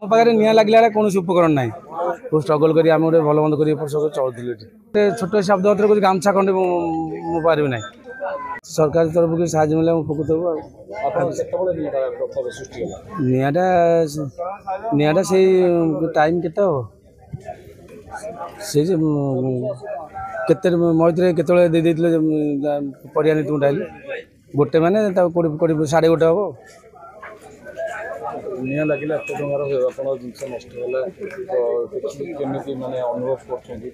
ମୋ ପାଖରେ ନିଆଁ ଲାଗିଲା କୌଣସି ଉପକରଣ ନାହିଁ। ବହୁତ ଷ୍ଟ୍ରଗଲ୍ କରି ଆମେ ଗୋଟେ ଭଲ ମନ୍ଦ କରି ଚଳୁଥିଲୁ ଏଠି। ଗୋଟେ ଛୋଟ ଶବ୍ଦ ଅର୍ଥରେ କହୁଛି ଗାମୁଛା ଖଣ୍ଡେ ମୁଁ ପାରିବି ନାହିଁ। ସରକାର ତରଫରୁ କିଛି ସାହାଯ୍ୟ ମିଳିଲେ ଆମେ ଉପକୃତ ହେବୁ। ନିଆଁଟା ସେଇ ଟାଇମ୍ କେତେ ହେବ ସେଇ ଯେ କେତେ ମଇତରେ କେତେବେଳେ ଦେଇଥିଲେ ପରିବା ନେଇ ତୁମ ଡାଇଲି ଗୋଟେ ମାନେ ତାକୁ 1:30 ହେବ। ନିଆଁ ଲାଗିଲା ଏତେ ଟଙ୍କାର ଆପଣଙ୍କ ଜିନିଷ ନଷ୍ଟ ହେଲା କେମିତି ମାନେ ଅନୁଭବ କରୁଛନ୍ତି?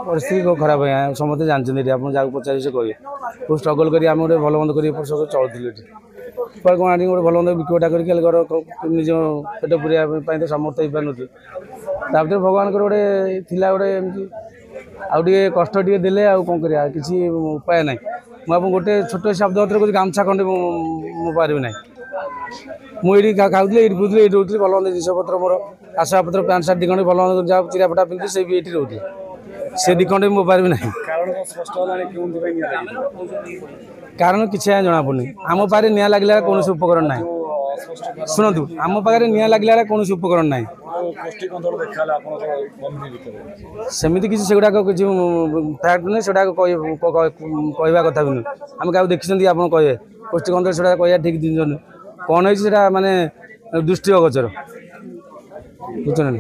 ପରିସ୍ଥିତି ଖରାପ ଆଜ୍ଞା, ସମସ୍ତେ ଜାଣିଛନ୍ତି ଏଠି। ଆପଣ ଯାହାକୁ ପଚାରି ସେ କହିବେ। ବହୁତ ଷ୍ଟ୍ରଗଲ୍ କରି ଆମେ ଗୋଟେ ଭଲ ମନ୍ଦ କରି ଚଳୁଥିଲୁ ଏଠି। କ'ଣ ଆଣି ଗୋଟେ ଭଲ ମନ୍ଦ ବିକ୍ରିଟା କରିକି ଘର ନିଜ ପେଟ ପୁରିବା ପାଇଁ ତ ସମର୍ଥ ହେଇପାରୁନଥିଲୁ। ତା ଭିତରେ ଭଗବାନଙ୍କର ଗୋଟେ ଥିଲା ଗୋଟେ ଏମିତି ଆଉ ଟିକେ କଷ୍ଟ ଟିକେ ଦେଲେ ଆଉ କ'ଣ କରିବା, କିଛି ଉପାୟ ନାହିଁ। ମୁଁ ଆପଣଙ୍କୁ ଗୋଟେ ଛୋଟ ଶବ୍ଦ ଅର୍ଥରେ କହୁଛି ଗାମୁଛା ଖଣ୍ଡେ ମୁଁ ପାରିବି ନାହିଁ। ମୁଁ ଏଇଠି ଖାଉଥିଲି, ଏଇଠି ବୁଝୁଥିଲି, ଏଇଠି ରହୁଥିଲି। ଭଲ ମନ୍ଦ ଜିନିଷପତ୍ର ମୋର ଆସବା ପତ୍ର ପ୍ୟାଣ୍ଟ ସାର୍ଟ 2 ଖଣ୍ଡ ଭଲ ମନ୍ଦ ଯାହା ଚିରାଫଟା ପିନ୍ଧି ସେ ବି ଏଇଠି ରହୁଥିଲି। ସେ 2 ଖଣ୍ଡେ ମୁଁ ପାରିବି ନାହିଁ। କାରଣ କିଛି ଜଣାପଡ଼ୁନି। ଆମ ପାଖରେ ନିଆଁ ଲାଗିଲା କୌଣସି ଉପକରଣ ନାହିଁ। ଶୁଣନ୍ତୁ, ଆମ ପାଖରେ ନିଆଁ ଲାଗିଲା କୌଣସି ଉପକରଣ ନାହିଁ। ସେମିତି କିଛି ସେଗୁଡ଼ାକ କିଛି ଫ୍ୟାକ୍ଟ ନୁହେଁ। ସେଗୁଡ଼ାକ କହିବା କଥା ବି ନୁହେଁ। ଆମେ କାହାକୁ ଦେଖିଛନ୍ତି ଆପଣ କହିବେ ଗୋଷ୍ଠୀ କନ୍ଦଳ ସେଗୁଡ଼ା କହିବା ଠିକ୍ ଜିନିଷ ନୁହେଁ। କ'ଣ ହେଇଛି ସେଇଟା ମାନେ ଦୃଷ୍ଟି ଅଗୋଚର, ବୁଝୁଛନ୍ତି।